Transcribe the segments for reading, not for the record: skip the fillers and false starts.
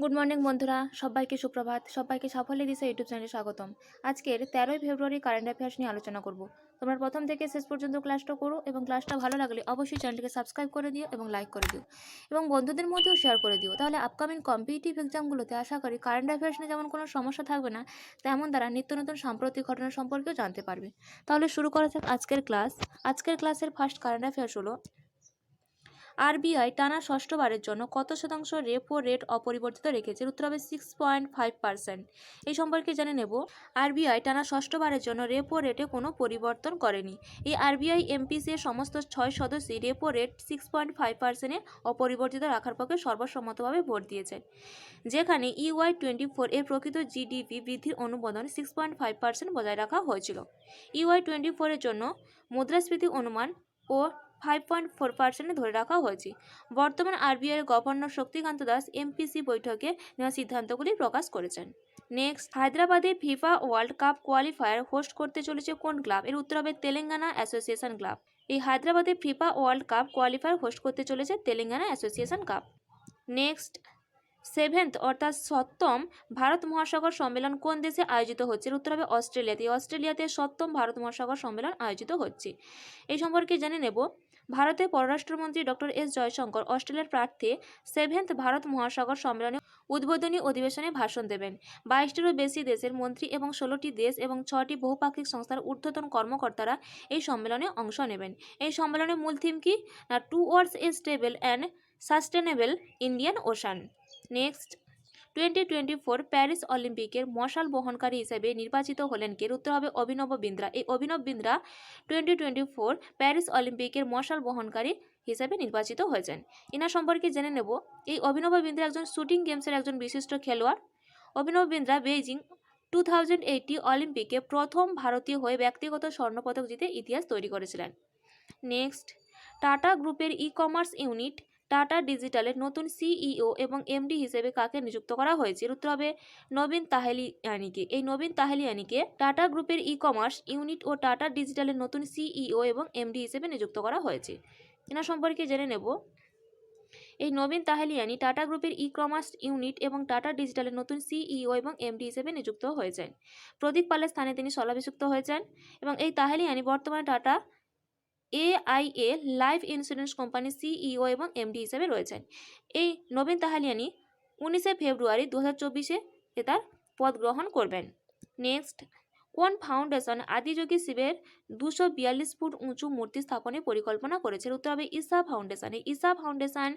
Good morning বন্ধুরা, সবাইকে সুপ্রভাত। সবাইকে সাফল্য দিশা ইউটিউব চ্যানেলে স্বাগতম। আজকের 13ই ফেব্রুয়ারি কারেন্ট অ্যাফেয়ার্স নিয়ে আলোচনা করব। তোমরা প্রথম থেকে শেষ পর্যন্ত ক্লাসটা করো এবং ক্লাসটা ভালো লাগলে অবশ্যই চ্যানেলটিকে সাবস্ক্রাইব করে দিও এবং লাইক করে দিও এবং বন্ধুদের মধ্যেও শেয়ার করে দিও। তাহলে আপকামিং কম্পিটিটিভ এক্সামগুলোতে আশা করি কারেন্ট অ্যাফেয়ার্স নিয়ে যেমন কোনো সমস্যা থাকবে না, তেমন তারা নিত্য নতুন সাম্প্রতিক ঘটনা সম্পর্কেও জানতে পারবে। তাহলে শুরু করা যাক আজকের ক্লাস। আজকের ক্লাসের ফার্স্ট কারেন্ট অ্যাফেয়ার্স হলো, আরবিআই টানা ষষ্ঠবারের জন্য কত শতাংশ রেপো রেট অপরিবর্তিত রেখেছে? উত্তর হবে 6.5%। এই সম্পর্কে জেনে নেব। আরবিআই টানা ষষ্ঠবারের জন্য রেপো রেটে কোনো পরিবর্তন করেনি। এই আরবিআই এমপিসি এর সমস্ত 6 সদস্যই রেপো রেট 6.5%-এ অপরিবর্তিত রাখার পক্ষে সর্বসম্মতভাবে ভোট দিয়েছেন, যেখানে EY24 এর প্রকৃত জিডিপি বৃদ্ধির অনুমোদন 6.5% বজায় রাখা হয়েছিল। EY24 এর জন্য মুদ্রাস্ফীতি অনুমান ও 5.4% ধরে রাখা হয়েছে। বর্তমান RBI governor Shaktikanta Das MPC বৈঠকে নেওয়া সিদ্ধান্তগুলি প্রকাশ করেছেন। নেক্সট, হায়দ্রাবাদে FIFA world cup qualifier host করতে চলেছে কোন ক্লাব? এর উত্তর হবে তেলেঙ্গানা অ্যাসোসিয়েশন ক্লাব। এই হায়দ্রাবাদে FIFA world cup qualifier host করতে চলেছে Telangana association cup. Next, seventh অর্থাৎ সপ্তম ভারত মহাসাগর সম্মেলন কোন দেশে আয়োজিত হচ্ছে? উত্তর হবে অস্ট্রেলিয়াতে। অস্ট্রেলিয়াতে সপ্তম ভারত মহাসাগর সম্মেলন আয়োজিত হচ্ছে। এই সম্পর্কে জেনে নেব। ভারতের পররাষ্ট্রমন্ত্রী ডক্টর এস জয়শঙ্কর অস্ট্রেলিয়ার প্রার্থে সেভেন্থ ভারত মহাসাগর সম্মেলনে উদ্বোধনী অধিবেশনে ভাষণ দেবেন। 22টিরও বেশি দেশের মন্ত্রী এবং 16টি দেশ এবং 6টি বহুপাক্ষিক সংস্থার ঊর্ধ্বতন কর্মকর্তারা এই সম্মেলনে অংশ নেবেন। এই সম্মেলনের মূল থিম কি? না, towards A stable and sustainable Indian ocean. Next, 2024 Paris অলিম্পিকের মশাল বহনকারী হিসেবে নির্বাচিত হলেন কে? উত্তর হবে অভিনব বিন্দ্রা। এই অভিনব বিন্দ্রা 2024 প্যারিস অলিম্পিকের মশাল বহনকারী হিসেবে নির্বাচিত হয়েছেন। এনার সম্পর্কে জেনে নেব। এই অভিনব বিন্দ্রা একজন শুটিং গেমসের একজন বিশিষ্ট খেলোয়াড়। অভিনব বিন্দ্রা বেইজিং 2080 অলিম্পিকে প্রথম ভারতীয় হয়ে ব্যক্তিগত স্বর্ণপদক জিতে ইতিহাস তৈরি করেছিলেন। নেক্সট, টাটা গ্রুপের ই কমার্স ইউনিট টাটা ডিজিটালের নতুন সিইও এবং এমডি হিসেবে কাকে নিযুক্ত করা হয়েছে? এর উত্তর হবে নবীন তাহেলিয়ানিকে। এই নবীন তাহেলিয়ানিকে টাটা গ্রুপের ই কমার্স ইউনিট ও টাটা ডিজিটালের নতুন সিইও এবং এমডি হিসেবে নিযুক্ত করা হয়েছে। এনার সম্পর্কে জেনে নেব। এই নবীন তাহেলিয়ানি টাটা গ্রুপের ই কমার্স ইউনিট এবং টাটা ডিজিটালের নতুন সিইও এবং এমডি হিসেবে নিযুক্ত হয়েছেন। প্রদীপ পালের স্থানে তিনি স্থলাভিষিক্ত হয়েছেন এবং এই তাহেলিয়ানি বর্তমানে টাটা AIA লাইফ ইন্স্যুরেন্স কোম্পানির সিইও এবং এমডি হিসেবে রয়েছেন। এই নবীন তাহালিয়ানি 19শে ফেব্রুয়ারি 2024-এ তার পদ গ্রহণ করবেন। নেক্সট, কোন ফাউন্ডেশন আদিযোগী শিবের 242 ফুট উঁচু মূর্তি স্থাপনের পরিকল্পনা করেছে? উত্তর হবে ঈশা ফাউন্ডেশন। এই ঈশা ফাউন্ডেশন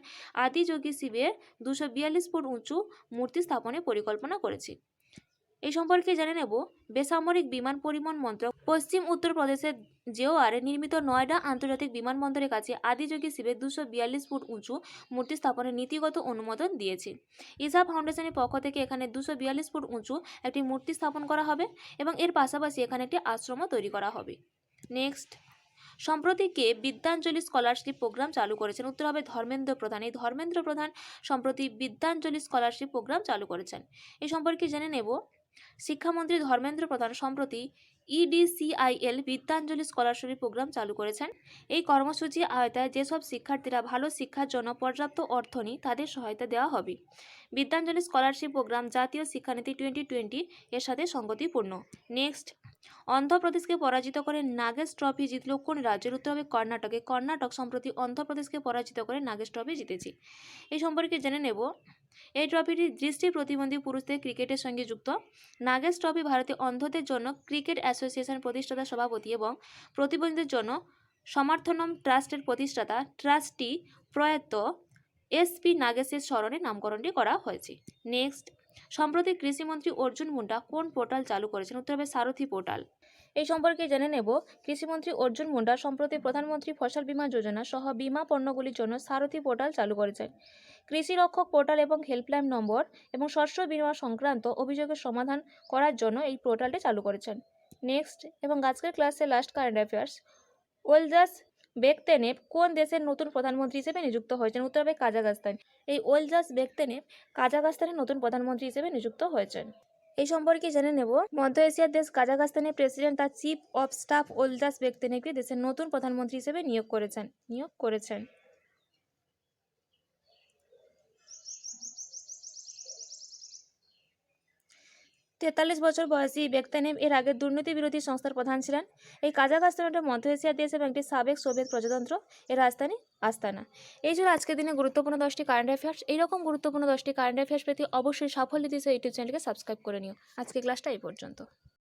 আদিযোগী শিবের 242 ফুট উঁচু মূর্তি স্থাপনের পরিকল্পনা করেছে। এই সম্পর্কে জেনে নেব। বেসামরিক বিমান পরিবহন মন্ত্রক পশ্চিম উত্তরপ্রদেশের জেওয়ারে নির্মিত নয়ডা আন্তর্জাতিক বিমানবন্দরের কাছে আদিযোগী শিবের 242 ফুট উঁচু মূর্তি স্থাপনের নীতিগত অনুমোদন দিয়েছে। ঈশা ফাউন্ডেশনের পক্ষ থেকে এখানে 242 ফুট উঁচু একটি মূর্তি স্থাপন করা হবে এবং এর পাশাপাশি এখানে একটি আশ্রমও তৈরি করা হবে। নেক্সট, সম্প্রতি কে বিদ্যাঞ্জলি স্কলারশিপ প্রোগ্রাম চালু করেছেন? উত্তর হবে ধর্মেন্দ্র প্রধান। এই ধর্মেন্দ্র প্রধান সম্প্রতি বিদ্যাঞ্জলি স্কলারশিপ প্রোগ্রাম চালু করেছেন। এই সম্পর্কে জেনে নেব। শিক্ষামন্ত্রী ধর্মেন্দ্র প্রধান সম্প্রতি EDCIL বিদ্যাঞ্জলি স্কলারশিপ প্রোগ্রাম চালু করেছেন। এই কর্মসূচির আওতায় যেসব শিক্ষার্থীরা ভালো শিক্ষার জন্য পর্যাপ্ত অর্থ নেই তাদের সহায়তা দেওয়া হবে। বিদ্যাঞ্জলি স্কলারশিপ প্রোগ্রাম জাতীয় শিক্ষানীতি 2020 এর সাথে সঙ্গতিপূর্ণ। নেক্সট, অন্ধ্রপ্রদেশকে পরাজিত করে নাগেশ ট্রফি জিতল কোন রাজ্যের? উত্তর হবে কর্ণাটকে। কর্ণাটক সম্প্রতি অন্ধ্রপ্রদেশকে পরাজিত করে নাগেশ ট্রফি জিতেছে। এই সম্পর্কে জেনে নেব। এই ট্রফিটি দৃষ্টি প্রতিবন্ধী পুরুষদের ক্রিকেটের সঙ্গে যুক্ত। নাগেশ ট্রফি ভারতে অন্ধদের জন্য ক্রিকেট অ্যাসোসিয়েশন প্রতিষ্ঠাতা সভাপতি এবং প্রতিবন্ধীদের জন্য সমর্থনম ট্রাস্টের প্রতিষ্ঠাতা ট্রাস্টি প্রয়াত SP নাগেশের স্মরণে নামকরণটি করা হয়েছে। নেক্সট, সম্প্রতি কৃষিমন্ত্রী অর্জুন মুন্ডা কোন পোর্টাল চালু করেছেন? উত্তর হবে সারথি পোর্টাল। এই সম্পর্কে জেনে নেব। কৃষিমন্ত্রী অর্জুন মুন্ডা সম্প্রতি প্রধানমন্ত্রী ফসল বীমা যোজনা সহ বীমা পণ্যগুলির জন্য সারথি পোর্টাল চালু করেছেন। কৃষি রক্ষক পোর্টাল এবং হেল্পলাইন নম্বর এবং শস্য বীমা সংক্রান্ত অভিযোগের সমাধান করার জন্য এই পোর্টালটি চালু করেছেন। নেক্সট, এবং আজকের ক্লাসে লাস্ট কারেন্ট অ্যাফেয়ার্স, ওলজাস বেকতেনেভ কোন দেশের নতুন প্রধানমন্ত্রী হিসেবে নিযুক্ত হয়েছেন? উত্তর হবে কাজাখস্তান। এই ওলজাস বেকতেনেভ কাজাখস্তানের নতুন প্রধানমন্ত্রী হিসেবে নিযুক্ত হয়েছেন। এই সম্পর্কে জেনে নেব। মধ্য এশিয়ার দেশ কাজাখস্তানের প্রেসিডেন্ট তার চিফ অফ স্টাফ ওলজাস বেকতেনেভকে দেশের নতুন প্রধানমন্ত্রী হিসেবে নিয়োগ করেছেন। 43 বছর বয়সী বেকতানেভ এর আগে দুর্নীতি বিরোধী সংস্থার প্রধান ছিলেন। এই কাজাখস্তান একটা মধ্য এশিয়ার দেশ এবং একটি সাবেক সোভিয়েত প্রজাতন্ত্র। এর রাজধানী আস্তানা। এই ছিল আজকের দিনে গুরুত্বপূর্ণ 10টি কারেন্ট অ্যাফেয়ার্স। এইরকম গুরুত্বপূর্ণ 10টি কারেন্ট অ্যাফেয়ার্স পেতে অবশ্যই সাফল্য দিতে ইউটিউব চ্যানেলকে সাবস্ক্রাইব করে নিও। আজকে ক্লাসটা এই পর্যন্ত।